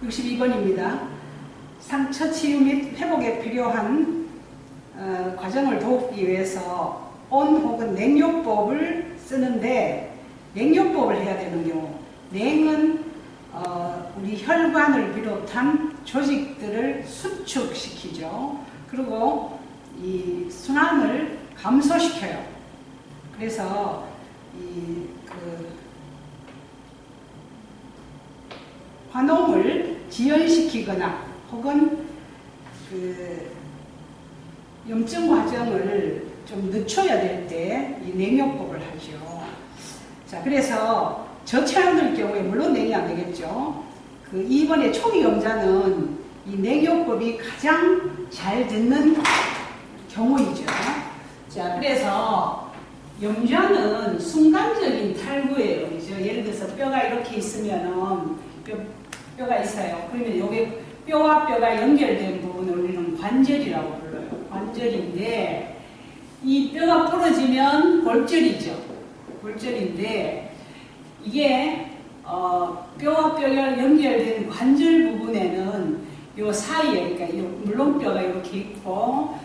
62번입니다. 상처 치유 및 회복에 필요한 과정을 돕기 위해서 온 혹은 냉요법을 쓰는데, 냉요법을 해야 되는 경우, 냉은 우리 혈관을 비롯한 조직들을 수축시키죠. 그리고 이 순환을 감소시켜요. 그래서 화농을 지연시키거나 혹은 염증 과정을 좀 늦춰야 될 때 이 냉요법을 하죠. 자, 그래서 저체온일 경우에 물론 냉이 안 되겠죠. 2번의 초기 염자는 이 냉요법이 가장 잘 듣는 경우이죠. 자, 그래서 염자는 순간적인 탈구예요. 그죠? 예를 들어서 뼈가 이렇게 있으면은 뼈가 있어요. 그러면 여기 뼈와 뼈가 연결된 부분을 우리는 관절이라고 불러요. 관절인데, 이 뼈가 부러지면 골절이죠. 골절인데, 이게 뼈와 뼈가 연결된 관절 부분에는 요 사이에, 그러니까 요 물렁뼈가 이렇게 있고,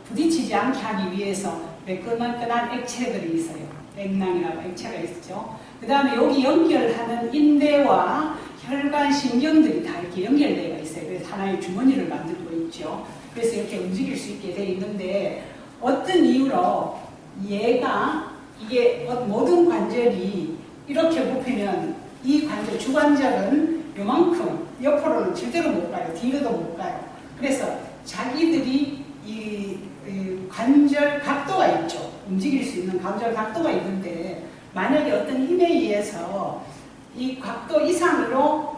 부딪히지 않게 하기 위해서 매끈매끈한 액체들이 있어요. 액낭이라고 액체가 있죠. 그 다음에 여기 연결하는 인대와 혈관 신경들이 다 이렇게 연결되어 있어요. 그래서 하나의 주머니를 만들고 있죠. 그래서 이렇게 움직일 수 있게 되어 있는데, 어떤 이유로 이게 모든 관절이 이렇게 뽑히면 이 관절, 주관절은 요만큼 옆으로는 절대로 못 가요. 뒤로도 못 가요. 그래서 자기들이 이 관절 각도가 있죠. 움직일 수 있는 관절 각도가 있는데, 만약에 어떤 힘에 의해서 이 각도 이상으로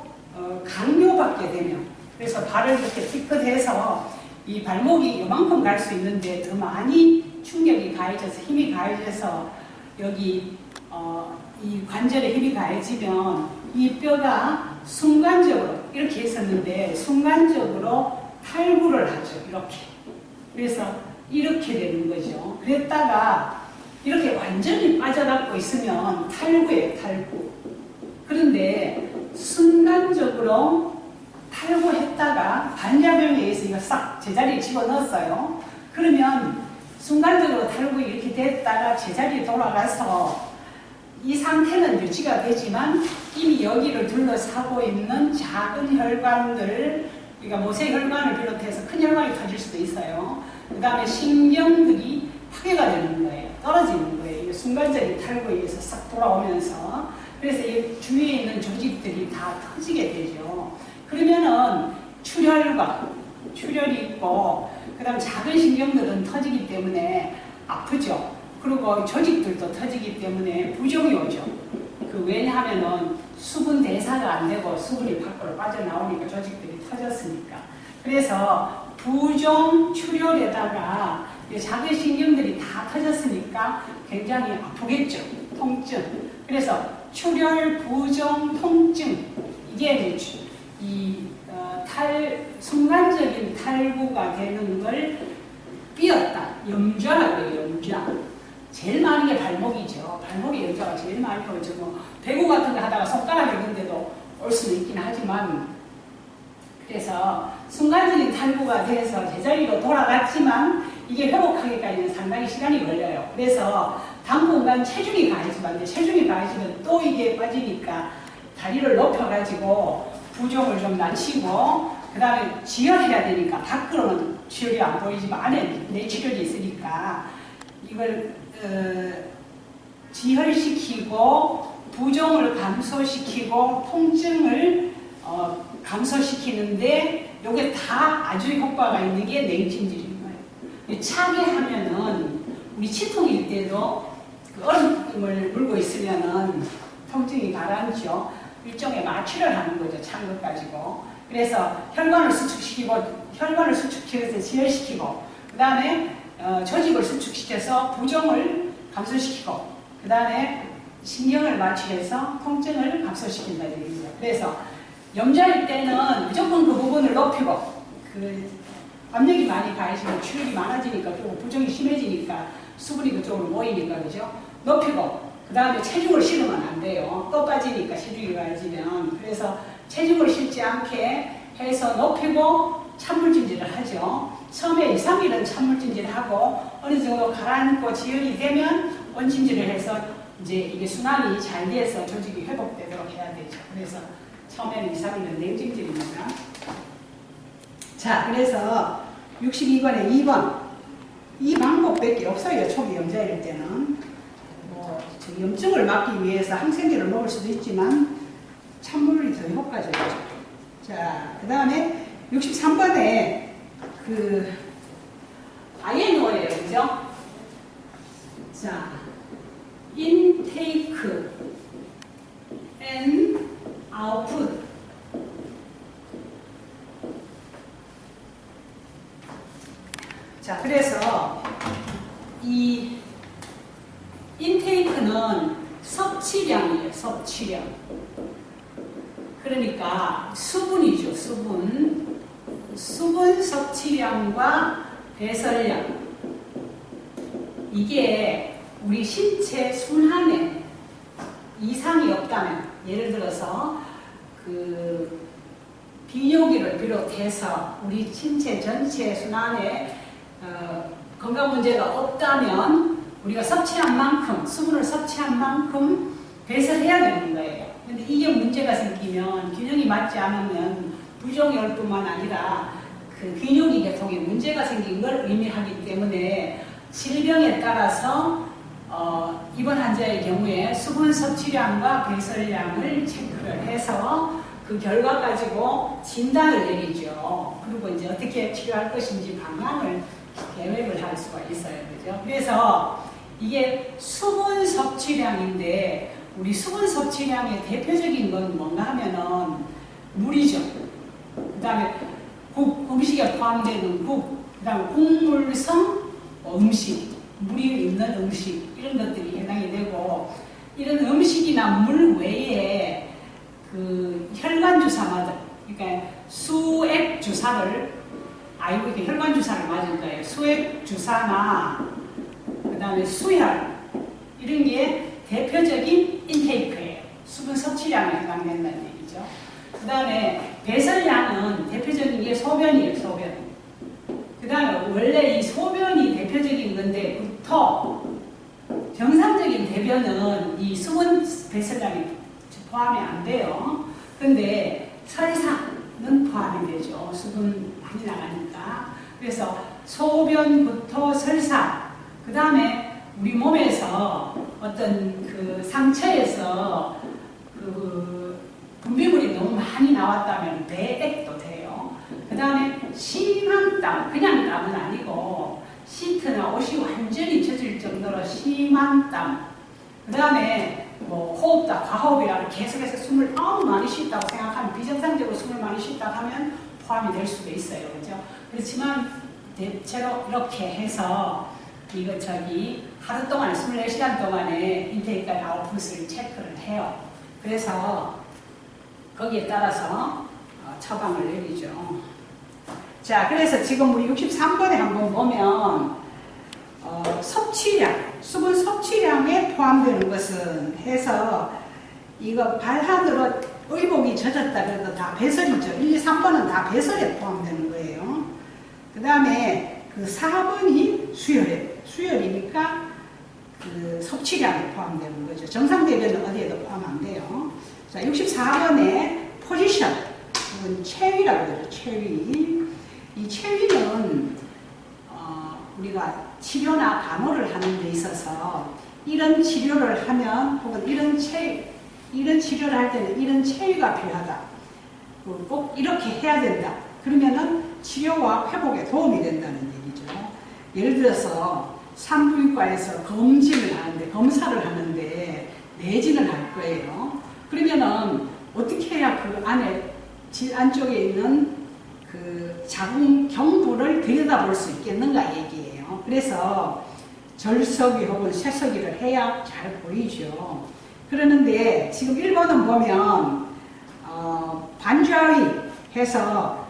강요받게 되면, 그래서 발을 이렇게 찌끗해서 이 발목이 요만큼 갈 수 있는데 더 많이 충격이 가해져서 힘이 가해져서 여기 이 관절에 힘이 가해지면 이 뼈가 순간적으로 이렇게 있었는데 순간적으로 탈구를 하죠. 이렇게. 그래서 이렇게 되는 거죠. 그랬다가 이렇게 완전히 빠져갖고 있으면 탈구예요. 탈구. 그런데 순간적으로 탈구했다가 반작용에 의해서 이거 싹 제자리에 집어넣었어요. 그러면 순간적으로 탈구 이렇게 됐다가 제자리에 돌아가서 이 상태는 유지가 되지만 이미 여기를 둘러싸고 있는 작은 혈관들, 그러니까 모세혈관을 비롯해서 큰 혈관이 터질 수도 있어요. 그 다음에 신경들이 파괴가 되는 거예요. 떨어지는 거예요. 순간적인 탈구에 의해서 싹 돌아오면서. 그래서 이 주위에 있는 조직들이 다 터지게 되죠. 그러면은 출혈이 있고, 그 다음 작은 신경들은 터지기 때문에 아프죠. 그리고 조직들도 터지기 때문에 부종이 오죠. 왜냐하면은 수분 대사가 안 되고 수분이 밖으로 빠져나오니까 조직들이 터졌으니까. 그래서 부종, 출혈에다가 작은 신경들이 다 터졌으니까 굉장히 아프겠죠. 통증. 그래서 출혈, 부종, 통증. 이게 순간적인 탈구가 되는 걸 삐었다. 염좌라고 해요. 염좌. 제일 많은 게 발목이죠. 발목에 염좌가 제일 많이 오죠. 배구 같은 거 하다가 손가락 있는데도 올 수는 있긴 하지만, 그래서 순간적인 탈구가 돼서 제자리로 돌아갔지만 이게 회복하기까지는 상당히 시간이 걸려요. 그래서 당분간 체중이 가해지면, 체중이 가해지면 또 이게 빠지니까 다리를 높여가지고 부종을 좀 낮추고, 그 다음에 지혈해야 되니까 밖으로는 지혈이 안 보이지만 안에 내치혈이 있으니까 이걸 지혈시키고 부종을 감소시키고 통증을 감소시키는데 이게 다 아주 효과가 있는 게 냉찜질인 거예요. 차게 하면은 우리 치통일 때도 얼음을 물고 있으면은 통증이 가라앉죠. 일종의 마취를 하는 거죠. 찬 것 가지고. 그래서 혈관을 수축시켜서 지혈시키고, 그 다음에 조직을 수축시켜서 부종을 감소시키고, 그 다음에 신경을 마취해서 통증을 감소시킨다. 그래서 염좌일 때는 무조건 그 부분을 높이고, 압력이 많이 가해지면 출혈이 많아지니까 또 부종이 심해지니까 수분이 그쪽으로 모이니까, 그죠? 높이고, 그 다음에 체중을 실으면 안 돼요. 꺾어 빠지니까 체중이 가해지면. 그래서 체중을 실지 않게 해서 높이고 찬물찜질을 하죠. 처음에 2, 3일은 찬물찜질을 하고 어느 정도 가라앉고 지혈이 되면 온찜질을 해서 이제 이게 순환이 잘 돼서 조직이 회복되도록 해야 되죠. 그래서 처음에는 2, 3일은 냉찜질입니다. 자, 그래서 62번에 2번. 이 방법밖에 없어요. 초기 염자일 때는. 염증을 막기 위해서 항생제를 먹을 수도 있지만 찬물이 더 효과적이죠. 자, 그 다음에 63번에 그 INO예요. 그죠? 자, intake and output. 자, 그래서 이 인테이크는 섭취량이에요. 섭취량. 그러니까 수분이죠. 수분 섭취량과 배설량. 이게 우리 신체 순환에 이상이 없다면, 예를 들어서 그 비뇨기를 비롯해서 우리 신체 전체 순환에 건강 문제가 없다면 우리가 섭취한 만큼, 수분을 섭취한 만큼 배설해야 되는 거예요. 근데 이게 문제가 생기면, 균형이 맞지 않으면 부종혈뿐만 아니라 그 비뇨기 계통에 문제가 생긴 걸 의미하기 때문에 질병에 따라서 이번 환자의 경우에 수분 섭취량과 배설량을 체크를 해서 그 결과 가지고 진단을 내리죠. 그리고 이제 어떻게 치료할 것인지 방향을 계획을 할 수가 있어요. 그죠? 그래서 이게 수분 섭취량인데, 우리 수분 섭취량의 대표적인 건 뭔가 하면은 물이죠. 그 다음에 국, 음식에 포함되는 국, 그 다음에 국물성 음식, 물이 있는 음식, 이런 것들이 해당이 되고, 이런 음식이나 물 외에 그 혈관주사마들, 그러니까 수액주사를, 이렇게 혈관주사를 맞은 거예요. 수액주사나 그 다음에 수혈, 이런 게 대표적인 인테이크예요. 수분 섭취량에 해당된다는 얘기죠. 그 다음에 배설량은 대표적인 게 소변이에요. 소변. 그 다음에 원래 이 소변이 대표적인 건데, 정상적인 대변은 이 수분 배설량이 포함이 안 돼요. 근데 설사는 포함이 되죠. 수분 많이 나가니까. 그래서 소변부터 설사, 그 다음에 우리 몸에서 어떤 그 상처에서 그 분비물이 너무 많이 나왔다면 배액도 돼요. 그 다음에 심한 땀, 그냥 땀은 아니고 시트나 옷이 완전히 젖을 정도로 심한 땀. 그 다음에 뭐 호흡다, 과호흡이라 계속해서 숨을 너무 많이 쉰다고 생각하면, 비정상적으로 숨을 많이 쉰다고 하면 포함이 될 수도 있어요. 그죠? 그렇지만 대체로 이렇게 해서 하루 동안 24시간 동안에 인테이크와 아웃풋을 체크를 해요. 그래서 거기에 따라서 처방을 내리죠. 자, 그래서 지금 우리 63번에 한번 보면 섭취량, 수분 섭취량에 포함되는 것은 해서 이거 발하드로 의복이 젖었다 그래도 다 배설이죠. 1, 2, 3번은 다 배설에 포함되는 거예요. 그 다음에 그 4번이 수혈이니까 그 섭취량에 포함되는 거죠. 정상 대변은 어디에도 포함 안 돼요. 자, 64번에 포지션, 이건 체위라고 그러죠. 체위. 이 체위는 우리가 치료나 간호를 하는 데 있어서 이런 치료를 하면, 혹은 이런 치료를 할 때는 이런 체위가 필요하다. 꼭 이렇게 해야 된다. 그러면은 치료와 회복에 도움이 된다는 얘기죠. 예를 들어서 산부인과에서 검사를 하는데 내진을 할 거예요. 그러면은 어떻게 해야 그 안쪽에 있는 그 자궁 경부를 들여다볼 수 있겠는가 얘기예요. 그래서 절석이 혹은 쇠석이를 해야 잘 보이죠. 그러는데 지금 1번은 보면 반좌위 해서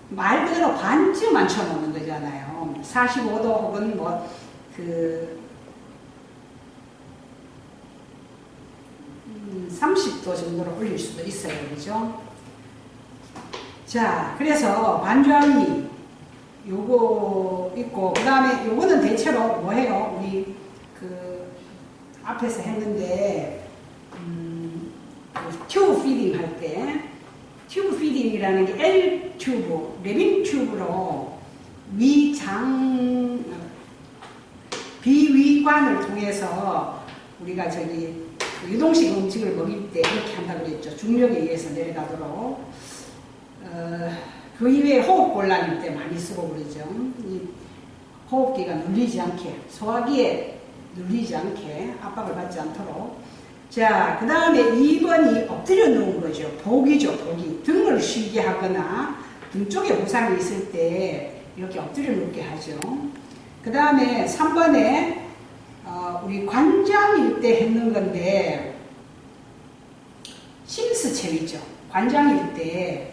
말 그대로 반쯤 앉혀놓는 거잖아요. 45도 혹은 30도 정도로 올릴 수도 있어요. 그죠? 자, 그래서 반주하미 요거 있고, 그 다음에 요거는 대체로 뭐해요? 우리 그 앞에서 했는데 그 튜브 피딩 할 때, 튜브 피딩이라는 게 L 튜브, 레빈 튜브로 비위관을 통해서 우리가 저기 유동식 음식을 먹일 때 이렇게 한다고 그랬죠. 중력에 의해서 내려가도록. 그 이외에 호흡곤란일 때 많이 쓰고 그러죠. 이 호흡기가 눌리지 않게, 소화기에 눌리지 않게 압박을 받지 않도록. 자, 그 다음에 2번이 엎드려 누운 거죠. 복이죠, 복이. 등을 쉬게 하거나 등 쪽에 부상이 있을 때 이렇게 엎드려 눕게 하죠. 그 다음에 3번에 우리 관장일 때 했는 건데, 심스체위죠. 관장일 때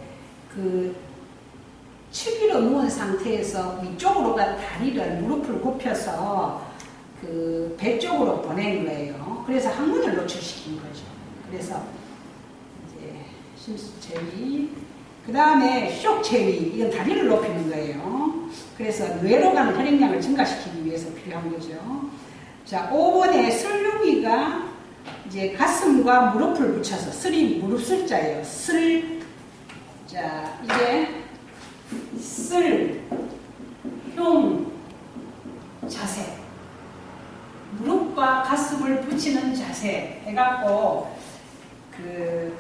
그 치기로 누운 상태에서 위쪽으로 간 다리를, 무릎을 굽혀서 그 배 쪽으로 보낸 거예요. 그래서 항문을 노출시킨 거죠. 그래서 이제 심스체위. 그 다음에 쇼체위. 이건 다리를 높이는 거예요. 그래서 뇌로 가는 혈액량을 증가시키기 위해서 필요한 거죠. 자, 5번에 슬루기가 이제 가슴과 무릎을 붙여서, 슬이 무릎 슬자예요. 슬. 자, 이제 슬, 흉, 자세. 무릎과 가슴을 붙이는 자세 해갖고 그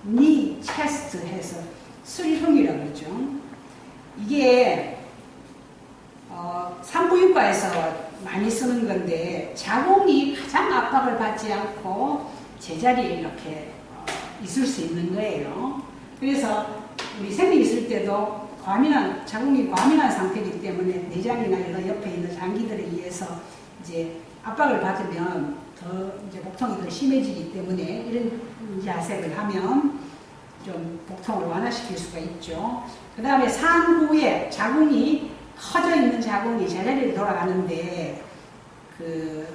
니, 체스트 해서 슬흉이라고 그러죠. 이게 산부인과에서 많이 쓰는 건데, 자궁이 가장 압박을 받지 않고 제자리에 이렇게 있을 수 있는 거예요. 그래서 우리 생리 있을 때도 자궁이 과민한 상태이기 때문에 내장이나 이런 옆에 있는 장기들에 의해서 이제 압박을 받으면 더 이제 복통이 더 심해지기 때문에 이런 자세를 하면 좀 복통을 완화시킬 수가 있죠. 그 다음에 산 후에 자궁이 커져 있는 자궁이 제자리로 돌아가는데 그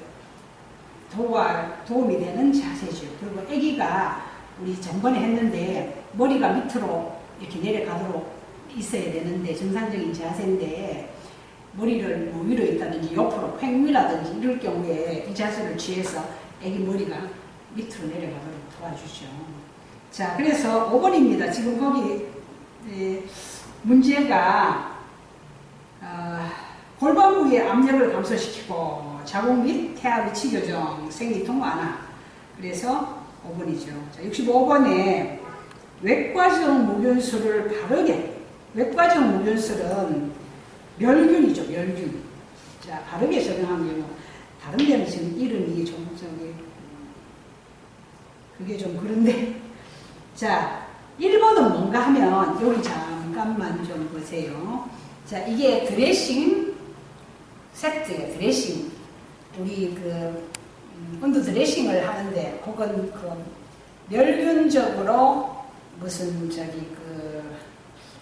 도움이 되는 자세죠. 그리고 아기가 우리 전번에 했는데 머리가 밑으로 이렇게 내려가도록 있어야 되는데, 정상적인 자세인데 머리를 뭐 위로 있다든지 옆으로 횡위라든지 이럴 경우에 이 자세를 취해서 아기 머리가 밑으로 내려가도록 도와주죠. 자, 그래서 5번입니다. 지금 거기 문제가 골반 부위의 압력을 감소시키고 자궁 및 태아 위치 교정, 생리통 완화. 그래서 5번이죠. 자, 65번에 외과적 무균술을 바르게, 외과적 무균술은 멸균이죠, 멸균. 자, 바르게 적용한 경우, 다른 데는 지금 이름이 좀 그게 좀 그런데. 자, 1번은 뭔가 하면, 여기 잠깐만 좀 보세요. 자, 이게 드레싱 세트예요, 드레싱. 우리 언더 드레싱을 하는데, 혹은 멸균적으로 무슨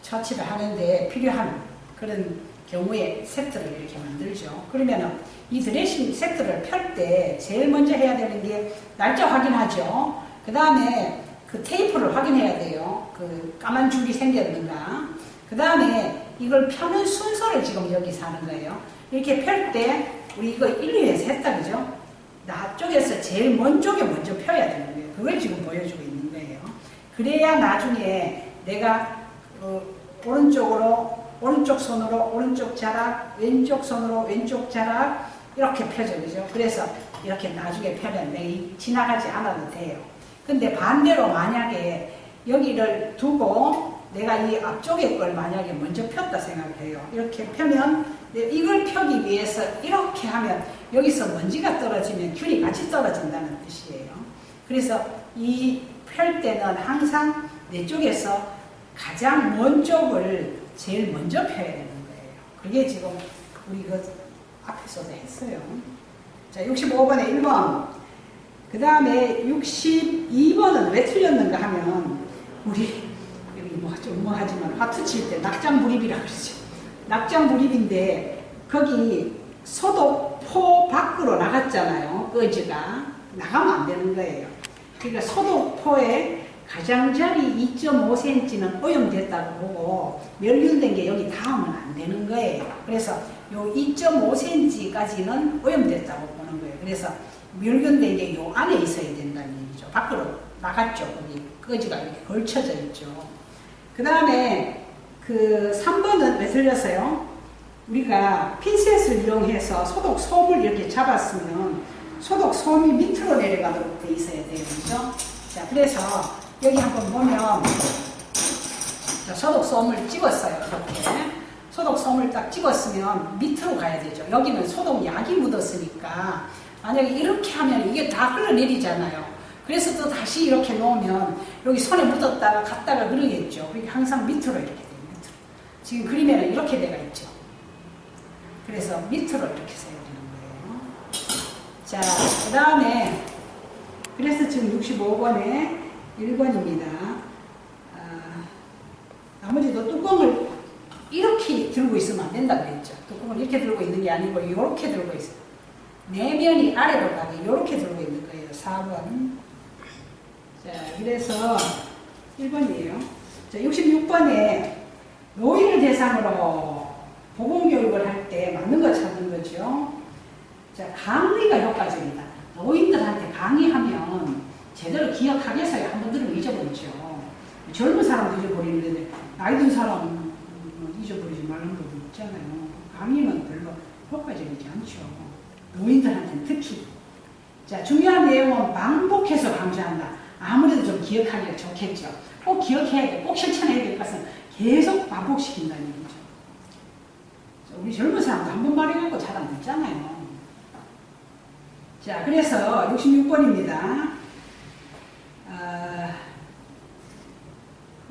처치를 하는데 필요한 그런 경우에 세트를 이렇게 만들죠. 그러면은 이 드레싱 세트를 펼 때 제일 먼저 해야 되는 게 날짜 확인하죠. 그 다음에 그 테이프를 확인해야 돼요. 그 까만 줄이 생겼는가. 그 다음에 이걸 펴는 순서를 지금 여기서 하는 거예요. 이렇게 펼 때 우리 이거 1, 2에서 했다, 그죠? 나 쪽에서 제일 먼 쪽에 먼저 펴야 되는 거예요. 그걸 지금 보여주고 있는 거예요. 그래야 나중에 내가 오른쪽 손으로 오른쪽 자락, 왼쪽 손으로 왼쪽 자락 이렇게 펴져, 그죠? 그래서 이렇게 나중에 펴면 지나가지 않아도 돼요. 근데 반대로 만약에 여기를 두고 내가 이 앞쪽에 걸 만약에 먼저 폈다 생각해요. 이렇게 펴면 이걸 펴기 위해서 이렇게 하면 여기서 먼지가 떨어지면 균이 같이 떨어진다는 뜻이에요. 그래서 이 펼 때는 항상 내 쪽에서 가장 먼 쪽을 제일 먼저 펴야 되는 거예요. 그게 지금 우리 앞에서도 했어요. 자, 65번에 1번. 그 다음에 62번은 왜 틀렸는가 하면, 우리, 여기 좀 하지만 화투 칠 때 낙장불입이라 그러죠. 낙장불입인데, 거기 소독포 밖으로 나갔잖아요. 끄지가. 나가면 안 되는 거예요. 그러니까 소독포에 가장자리 2.5cm는 오염됐다고 보고 멸균된 게 여기 닿으면 안 되는 거예요. 그래서 요 2.5cm까지는 오염됐다고 보는 거예요. 그래서 멸균된 게 요 안에 있어야 된다는 얘기죠. 밖으로 나갔죠. 거기 끄지가 이렇게 걸쳐져 있죠. 그 다음에 그 3번은 왜 틀렸어요? 우리가 핀셋을 이용해서 소독솜을 이렇게 잡았으면 소독솜이 밑으로 내려가도록 돼 있어야 돼요. 그죠? 자, 그래서 여기 한번 보면 소독솜을 찍었어요. 이렇게. 소독솜을 딱 찍었으면 밑으로 가야 되죠. 여기는 소독약이 묻었으니까 만약에 이렇게 하면 이게 다 흘러내리잖아요. 그래서 또 다시 이렇게 놓으면 여기 손에 묻었다가 갔다가 그러겠죠. 그러니까 항상 밑으로 이렇게 돼요. 밑으로. 지금 그림에는 이렇게 돼가 있죠. 그래서 밑으로 이렇게 세야 되는 거예요. 자, 그 다음에 그래서 지금 65번에 1번입니다. 나머지도 뚜껑을 이렇게 들고 있으면 안 된다고 그랬죠. 뚜껑을 이렇게 들고 있는 게 아니고 이렇게 들고 있어요. 내면이 아래로 가게 이렇게 들고 있는 거예요. 4번. 자, 그래서 1번이에요. 자, 66번에 노인을 대상으로 보건교육을 할 때 맞는 거 찾는 거죠. 자, 강의가 효과적이다. 노인들한테 강의하면 제대로 기억하겠어요. 한번 들으면 잊어버리죠. 젊은 사람도 잊어버리는데 나이 든 사람은 잊어버리지 말는 것도 있잖아요. 강의는 별로 효과적이지 않죠. 노인들한테는 특히. 자, 중요한 내용은 반복해서 강조한다. 아무래도 좀 기억하기가 좋겠죠. 꼭 기억해야 돼. 꼭 실천해야 될 것은 계속 반복시킨다는 얘기죠. 우리 젊은 사람도 한 번 말해갖고 잘 안 듣잖아요. 자, 그래서 66번입니다.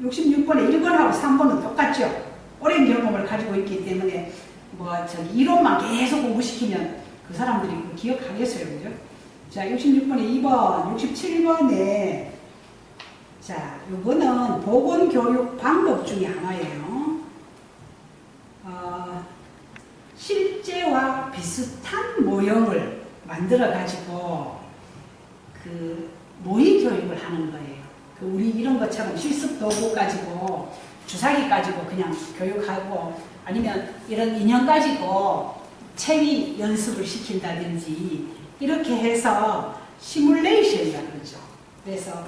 66번에 1번하고 3번은 똑같죠. 오랜 경험을 가지고 있기 때문에 이론만 계속 공부시키면 그 사람들이 기억하겠어요. 그죠? 자, 66번에 2번, 67번에 자, 요거는 보건교육 방법 중에 하나예요. 실제와 비슷한 모형을 만들어 가지고 그 모의 교육을 하는 거예요. 우리 이런 것처럼 실습 도구 가지고 주사기 가지고 그냥 교육하고 아니면 이런 인형 가지고 체위 연습을 시킨다든지 이렇게 해서 시뮬레이션이라고 그러죠. 그래서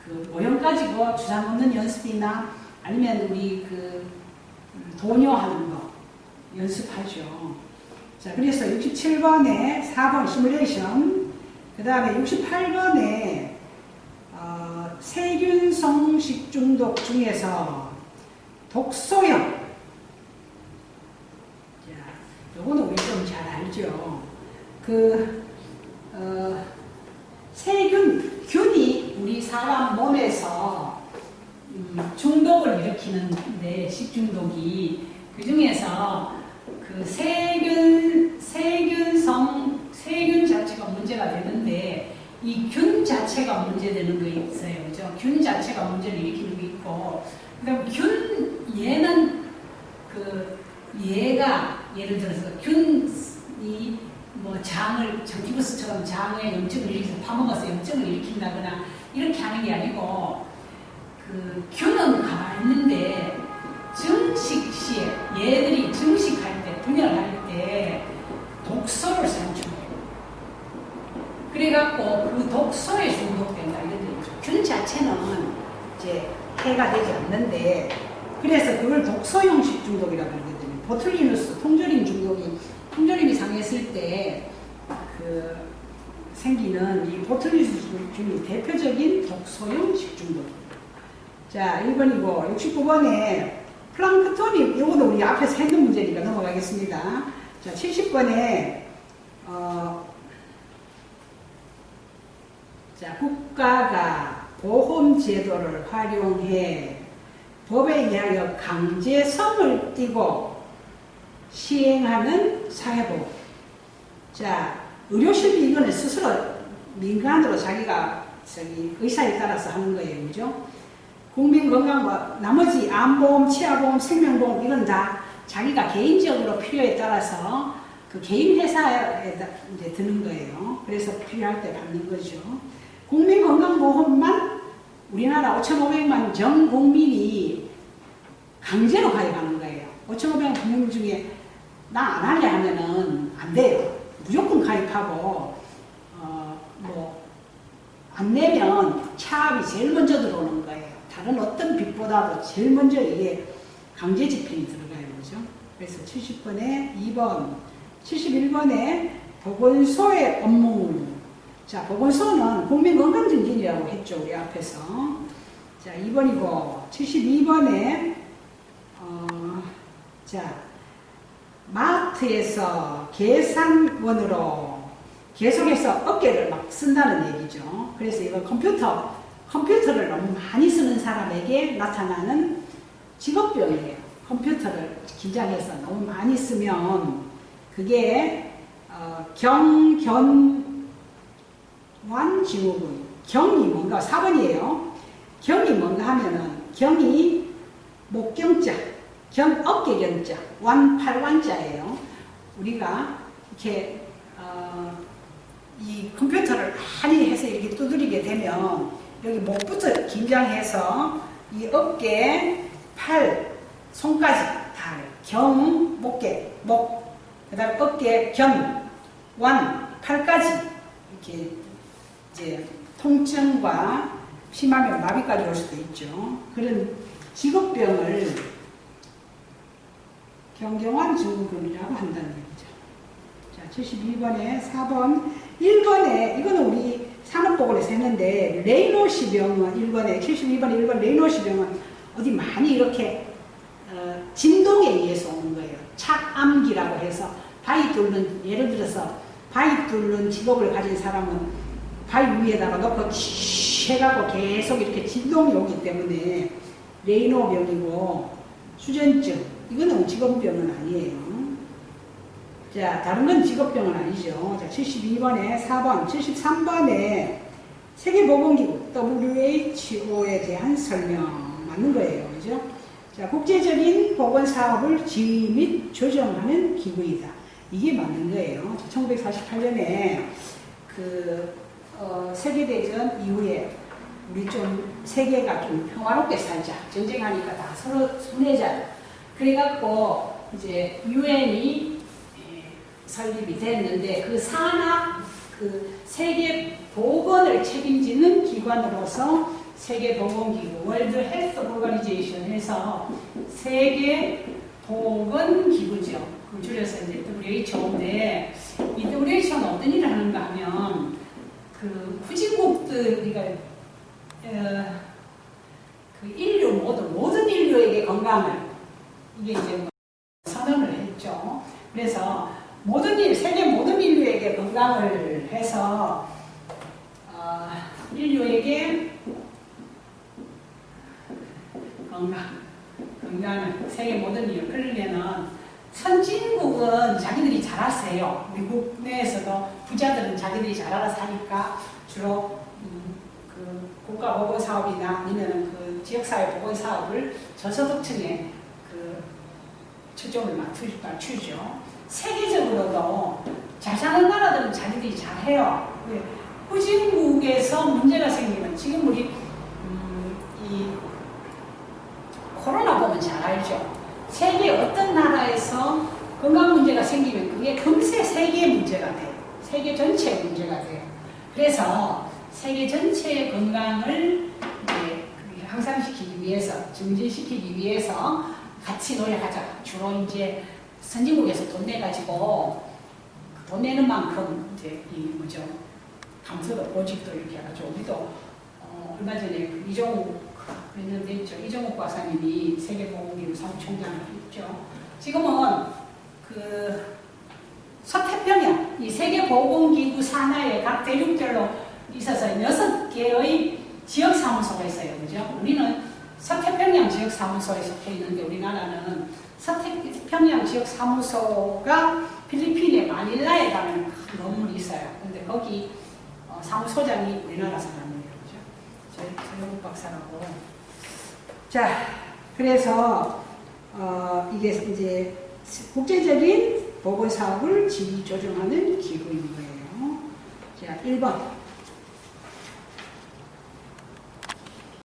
그 모형 가지고 주사 놓는 연습이나 아니면 우리 그 도뇨하는 거 연습하죠. 자, 그래서 67번에 4번 시뮬레이션, 그 다음에 68번에 세균성 식중독 중에서 독소형. 자, 요거는 우리 좀 잘 알죠. 균이 우리 사람 몸에서 중독을 일으키는데, 식중독이 그 중에서 그 세균 자체가 문제가 되는데 이 균 자체가 문제되는 거 있어요. 그죠? 균 자체가 문제를 일으키는 게 있고, 그다음 얘는 얘가 예를 들어서 균이 전기부스처럼 장에 염증을 일으켜서 파먹어서 염증을 일으킨다거나 이렇게 하는 게 아니고, 균은 가만히 있는데 증식 시에 얘들이 증식할 때, 분열할 때 독소를 산출해요. 그래갖고 그 독소에 중독된다 이런 얘기죠. 균 자체는 이제 해가 되지 않는데, 그래서 그걸 독소형 식중독이라고 그러거든요. 보툴리누스 통조림이 상했을 때 생기는 이 보툴리누스 균이 대표적인 독소형 식중독입니다. 자, 1번이고 69번에 플랑크톤이, 이것도 우리 앞에서 했는 문제니까 넘어가겠습니다. 자, 70번에 자, 국가가 보험제도를 활용해 법에 의하여 강제성을 띠고 시행하는 사회보험. 자, 의료실비 이거는 스스로 민간으로 자기가 의사에 따라서 하는 거예요. 그죠? 국민건강과 나머지 암보험, 치아보험, 생명보험 이건 다 자기가 개인적으로 필요에 따라서 그 개인 회사에 이제 드는 거예요. 그래서 필요할 때 받는 거죠. 국민건강보험만 우리나라 5,500만 전 국민이 강제로 가입하는 거예요. 5,500만 국민 중에 나 안 할래 하면은 안 돼요. 무조건 가입하고 안 내면 차압이 제일 먼저 들어오는 거예요. 다른 어떤 빚보다도 제일 먼저 이게 강제 집행이 들어가요. 그죠? 그래서 70번에 2번, 71번에 보건소의 업무. 자, 보건소는 국민건강증진이라고 했죠. 우리 앞에서. 자, 2번이고, 72번에, 자, 마트에서 계산원으로 계속해서 어깨를 막 쓴다는 얘기죠. 그래서 이건 컴퓨터를 너무 많이 쓰는 사람에게 나타나는 직업병이에요. 컴퓨터를 긴장해서 너무 많이 쓰면 그게 경견완증후군. 경이 뭔가 4번이에요. 경이 뭔가 하면은 경이 목경자, 견 어깨경자, 완 팔완자예요. 우리가 이렇게 이 컴퓨터를 많이 해서 이렇게 두드리게 되면 여기 목부터 긴장해서 이 어깨, 팔, 손까지 다 경, 목깨, 목, 그 다음에 어깨, 견, 완, 팔까지 이렇게 이제 통증과 심하면 마비까지 올 수도 있죠. 그런 직업병을 경경환 증후군이라고 한다는 얘기죠. 자, 72번에 4번, 1번에 이거는 우리 산업보건에서 했는데 레이노시 병은 1번에 72번에 1번 레이노시 병은 어디 많이 이렇게 진동에 의해서 오는 거예요. 착암기라고 해서 바위 뚫는, 예를 들어서 바위 뚫는 직업을 가진 사람은 바위 위에다가 놓고 해가고 계속 이렇게 진동이 오기 때문에 레이노병이고, 수전증 이거는 직업병은 아니에요. 자, 다른 건 직업병은 아니죠. 자, 72번에 4번, 73번에 세계보건기구 WHO에 대한 설명 맞는 거예요. 그죠? 자, 국제적인 보건사업을 지휘 및 조정하는 기구이다. 이게 맞는 거예요. 1948년에 세계대전 이후에 우리 좀 세계가 좀 평화롭게 살자. 전쟁하니까 다 서로 손해자. 그래갖고 이제 유엔이 설립이 됐는데 그 산하 세계 보건을 책임지는 기관으로서 세계보건기구 월드 헬스 오거니제이션 해서 세계보건기구죠. 그 줄여서 이제 WHO인데 이 WHO는 어떤 일을 하는가 하면 그 후진국들 우리가 그 인류 모든 인류에게 건강을 이게 이제 선언을 했죠. 그래서 세계 모든 인류에게 건강을 해서 인류에게 건강을 세계 모든 인류 그러려면 선진국은 자기들이 잘 하세요. 미국 내에서도 부자들은 자기들이 잘 알아서 하니까 주로 그 국가보건사업이나 아니면 그 지역사회 보건사업을 저소득층에 초점을 맞추죠. 세계적으로도 잘 사는 나라들은 자기들이 잘해요. 후진국에서 문제가 생기면 지금 우리 이 코로나 보면 잘 알죠. 세계 어떤 나라에서 건강 문제가 생기면 그게 금세 세계의 문제가 돼요. 세계 전체의 문제가 돼요. 그래서 세계 전체의 건강을 이제 향상시키기 위해서, 증진시키기 위해서 같이 노력하자. 주로 이제 선진국에서 돈 내가지고 돈 내는 만큼 이제 감사도 보직도 이렇게 해가지고 우리도 얼마 전에 이종욱 몇 년 됐죠. 이종욱 박사님이 세계보건기구 사무총장을 했죠. 지금은 서태평양 이 세계보건기구 산하에 각 대륙별로 있어서 6개의 지역사무소가 있어요. 그죠? 우리는 서태평양 지역사무소에 속해 있는데 우리나라는 서태평양 지역사무소가 필리핀의 마닐라에 가면 큰 건물이 있어요. 근데 거기 사무소장이 우리나라 사람이에요. 그죠? 서영국 박사라고. 자, 그래서 이게 이제 국제적인 보건사업을 지휘 조정하는 기구인 거예요. 자, 1번.